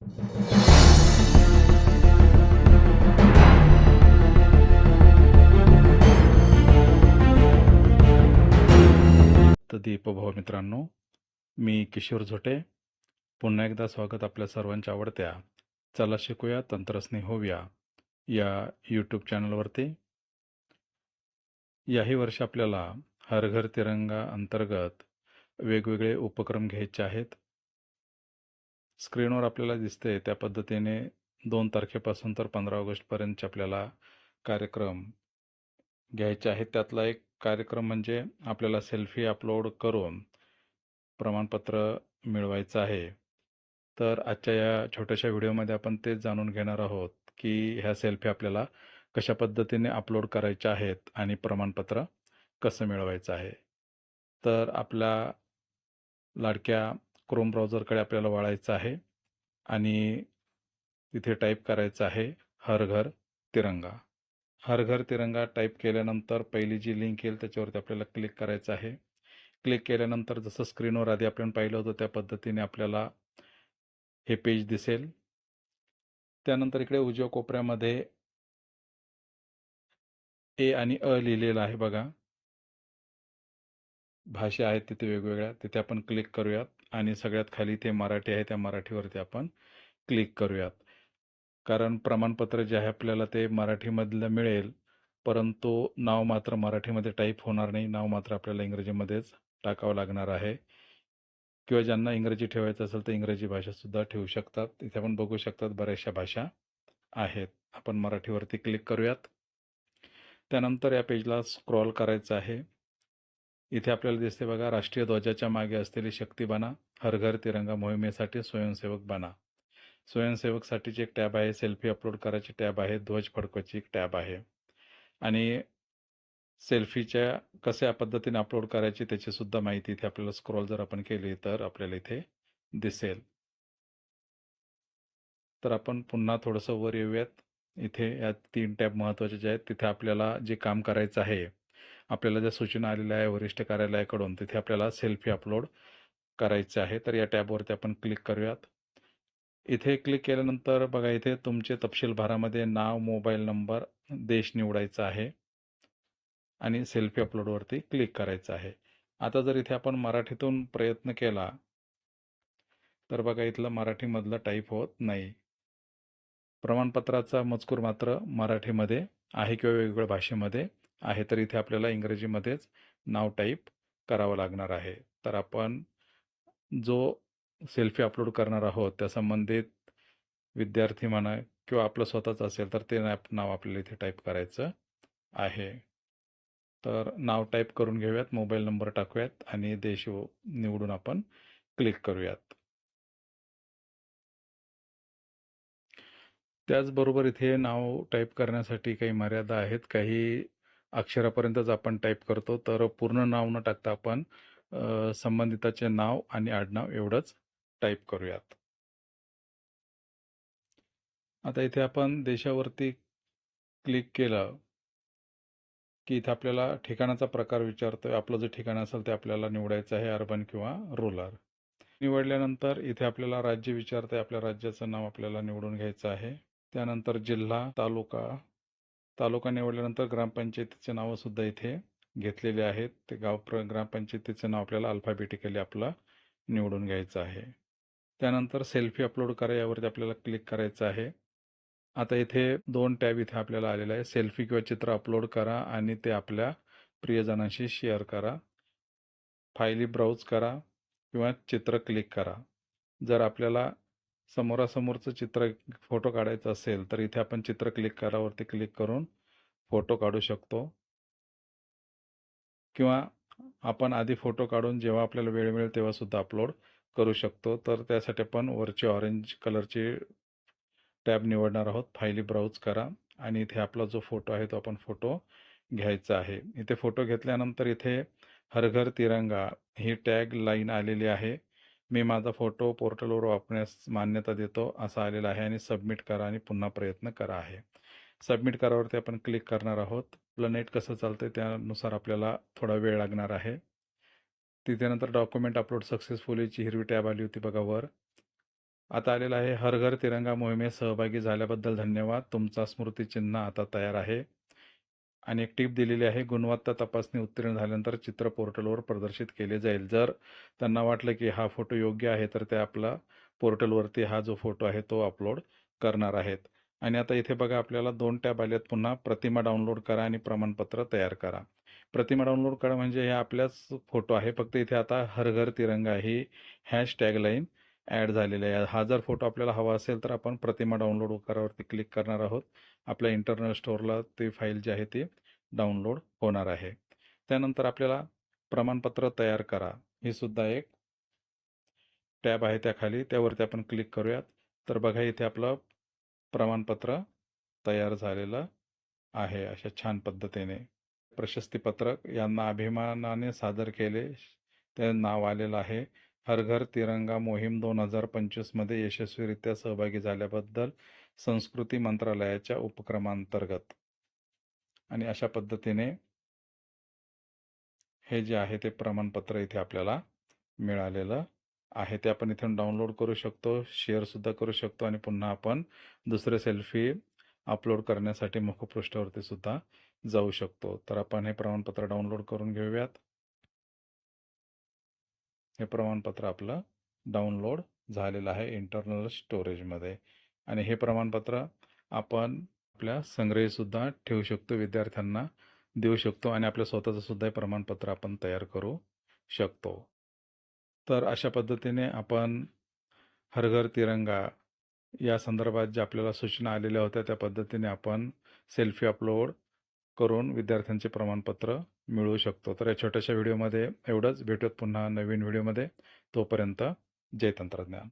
तर दीपभाऊ मित्रांनो, मी किशोर झोटे. पुन्हा एकदा स्वागत आपल्या सर्वांच्या आवडत्या चला शिकूया तंत्रस्नेही होऊया या यूट्यूब चॅनलवरती. याही वर्षी आपल्याला हर घर तिरंगा अंतर्गत वेगवेगळे उपक्रम घ्यायचे आहेत. स्क्रीनवर आपल्याला दिसते त्या पद्धतीने 2 तारखेपासून तर 15 ऑगस्टपर्यंतचे आपल्याला कार्यक्रम घ्यायचे आहेत. त्यातला एक कार्यक्रम म्हणजे आपल्याला सेल्फी अपलोड करून प्रमाणपत्र मिळवायचं आहे. तर आजच्या या छोट्याशा व्हिडिओमध्ये आपण तेच जाणून घेणार आहोत की ह्या सेल्फी आपल्याला कशा पद्धतीने अपलोड करायच्या आहेत आणि प्रमाणपत्र कसं मिळवायचं आहे. तर आपल्या लाडक्या क्रोम ब्राउझरकडे आपल्याला वळायचं आहे आणि तिथे टाईप करायचं आहे हर घर तिरंगा. हर घर तिरंगा टाईप केल्यानंतर पहिली जी लिंक येईल त्याच्यावरती आपल्याला क्लिक करायचं आहे. क्लिक केल्यानंतर जसं स्क्रीनवर आधी आपण पाहिलं होतं त्या पद्धतीने आपल्याला हे पेज दिसेल. त्यानंतर इकडे उजव्या कोपऱ्यामध्ये ए आणि अ लिहिलेलं आहे बघा. भाषा आहेत तिथे वेगवेगळ्या, तिथे आपण क्लिक करूयात आणि सगळ्यात खाली ते मराठी आहे त्या मराठीवरती आपण क्लिक करूयात. कारण प्रमाणपत्र जे आहे आपल्याला ते मराठीमधलं मिळेल, परंतु नाव मात्र मराठीमध्ये टाईप होणार नाही. नाव मात्र आपल्याला इंग्रजीमध्येच टाकावं लागणार आहे. किंवा ज्यांना इंग्रजी ठेवायचं असेल तर इंग्रजी भाषासुद्धा ठेवू शकतात. इथे आपण बघू शकतात बऱ्याचशा भाषा आहेत. आपण मराठीवरती क्लिक करूयात. त्यानंतर या पेजला स्क्रॉल करायचं आहे. इथे आपल्याला दिसते बघा, राष्ट्रीय ध्वजाच्या मागे असलेली शक्ती बना, हर घर तिरंगा मोहिमेसाठी स्वयंसेवक बना. स्वयंसेवकसाठीची एक टॅब आहे, सेल्फी अपलोड करायची टॅब आहे, ध्वज फडकवायची एक टॅब आहे आणि सेल्फीच्या कशा पद्धतीने अपलोड करायची त्याची सुद्धा माहिती इथे आपल्याला स्क्रॉल जर आपण केली तर आपल्याला इथे दिसेल. तर आपण पुन्हा थोडंसं वर येऊयात. इथे या 3 टॅब महत्त्वाचे जे आहेत तिथे आपल्याला जे काम करायचं आहे, आपल्याला ज्या सूचना आलेल्या आहे वरिष्ठ कार्यालयाकडून, तिथे आपल्याला सेल्फी अपलोड करायचं आहे. तर या टॅबवरती आपण क्लिक करूयात. इथे क्लिक केल्यानंतर बघा, इथे तुमचे तपशील भारामध्ये नाव, मोबाईल नंबर, देश निवडायचा आहे आणि सेल्फी अपलोडवरती क्लिक करायचं आहे. आता जर इथे आपण मराठीतून प्रयत्न केला तर बघा, इथलं मराठीमधलं टाईप होत नाही. प्रमाणपत्राचा मजकूर मात्र मराठीमध्ये आहे किंवा वेगवेगळ्या भाषेमध्ये आहे. तर इथे आपल्याला इंग्रजीमध्येच नाव टाईप करावं लागणार आहे. तर आपण जो सेल्फी अपलोड करणार आहोत त्या संबंधित विद्यार्थी म्हणा किंवा आपलं स्वतःचं असेल तर ते नाव आपल्याला इथे टाईप करायचं आहे. तर नाव टाईप करून घेऊयात, मोबाईल नंबर टाकूयात आणि देश निवडून आपण क्लिक करूयात. त्याचबरोबर इथे नाव टाईप करण्यासाठी काही मर्यादा आहेत. काही अक्षरापर्यंतच आपण टाईप करतो. तर पूर्ण नाव न टाकता आपण संबंधिताचे नाव आणि आडनाव एवढंच टाईप करूयात. आता इथे आपण देशावरती क्लिक केलं की इथे आपल्याला ठिकाणाचा प्रकार विचारतोय. आपलं जे ठिकाण असेल ते आपल्याला निवडायचं आहे, अर्बन किंवा रूरल. निवडल्यानंतर इथे आपल्याला राज्य विचारतंय. आपल्या राज्याचं नाव आपल्याला निवडून घ्यायचं आहे. त्यानंतर जिल्हा, तालुका निवडल्यानंतर ग्रामपंचायतीचे नावंसुद्धा इथे घेतलेले आहेत. ते ग्रामपंचायतीचं नाव आपल्याला अल्फाबेटिकली आपलं निवडून घ्यायचं आहे. त्यानंतर सेल्फी अपलोड करा यावरती आपल्याला क्लिक करायचं आहे. आता इथे 2 टॅब इथे आपल्याला आलेला आहे. सेल्फी किंवा चित्र अपलोड करा आणि ते आपल्या प्रियजनांशी शेअर करा. फायली ब्राउज करा किंवा चित्र क्लिक करा. जर आपल्याला समोरासमोरचं फोटो काढायचा असेल तर इथे आपण चित्र क्लिक करावरती क्लिक करून फोटो काढू शकतो किंवा आपण आधी फोटो काढून जेव्हा आपल्याला वेळ मिळेल तेव्हा सुद्धा अपलोड करू शकतो. तर त्यासाठी आपण वरची ऑरेंज कलरची टॅब निवडणार आहोत. फायली ब्राउज करा आणि इथे आपला जो फोटो आहे तो आपण फोटो घ्यायचा आहे. इथे फोटो घेतल्यानंतर इथे हर घर तिरंगा ही टॅग लाईन आलेली आहे. मी माझा फोटो पोर्टलवर वापरण्यास मान्यता देतो असं आलेलं आहे आणि सबमिट करा आणि पुन्हा प्रयत्न करा आहे. सबमिट करावरती आपण क्लिक करणार आहोत. आपलं नेट कसं चालतंय त्यानुसार आपल्याला थोडा वेळ लागणार आहे. तिथे नंतर डॉक्युमेंट अपलोड सक्सेसफुलीची हिरवी टॅब आली होती बघा वर. आता आलेलं आहे, हर घर तिरंगा मोहिमेत सहभागी झाल्याबद्दल धन्यवाद. तुमचा स्मृतिचिन्ह आता तयार आहे. आणि एक टीप दिलेली आहे, गुणवत्ता तपासणी उत्तीर्ण झाल्यानंतर चित्र पोर्टलवर प्रदर्शित केले जाईल. जर त्यांना वाटलं की हा फोटो योग्य आहे, तर ते आपला पोर्टलवरती हा जो फोटो आहे तो अपलोड करणार आहेत. आणि आता इथे बघा, आपल्याला 2 टॅब आलेत. पुन्हा प्रतिमा डाउनलोड करा आणि प्रमाणपत्र तयार करा. प्रतिमा डाउनलोड करा म्हणजे हे आपल्याच फोटो आहे, फक्त इथे आता हर घर तिरंगा ही हॅश टॅगलाईन ॲड झालेली आहे. हा जर फोटो आपल्याला हवा असेल तर आपण प्रतिमा डाउनलोड करावरती क्लिक करणार आहोत. आपल्या इंटरनल स्टोअरला ती फाईल जी आहे ती डाउनलोड होणार आहे. त्यानंतर आपल्याला प्रमाणपत्र तयार करा, ही सुद्धा एक टॅब आहे त्याखाली, त्यावरती आपण क्लिक करूयात. तर बघा, इथे आपलं प्रमाणपत्र तयार झालेलं आहे अशा छान पद्धतीने. प्रशस्तीपत्रक यांना अभिमानाने सादर केले, ते नाव आलेलं आहे. हर घर तिरंगा मोहीम 2025 मध्ये यशस्वीरित्या सहभागी झाल्याबद्दल संस्कृती मंत्रालयाच्या उपक्रमांतर्गत. आणि अशा पद्धतीने हे जे आहे ते प्रमाणपत्र इथे आपल्याला मिळालेलं आहे. ते आपण इथून डाउनलोड करू शकतो, शेअरसुद्धा करू शकतो आणि पुन्हा आपण दुसरे सेल्फी अपलोड करण्यासाठी मुखपृष्ठावरती सुद्धा जाऊ शकतो. तर आपण हे प्रमाणपत्र डाउनलोड करून घेऊयात. हे प्रमाणपत्र आपलं डाउनलोड झालेलं आहे इंटरनल स्टोरेजमध्ये. आणि हे प्रमाणपत्र आपण आपल्या संग्रहीसुद्धा ठेवू शकतो, विद्यार्थ्यांना देऊ शकतो आणि आपल्या स्वतःचं सुद्धा हे प्रमाणपत्र आपण तयार करू शकतो. तर अशा पद्धतीने आपण हर घर तिरंगा या संदर्भात ज्या आपल्याला सूचना आलेल्या होत्या, त्या पद्धतीने आपण सेल्फी अपलोड करून विद्यार्थ्यांचे प्रमाणपत्र मिळवू शकतो. तर या छोट्याशा व्हिडिओमध्ये एवढंच. भेटूयात पुन्हा नवीन व्हिडिओमध्ये. तोपर्यंत जय तंत्रज्ञान.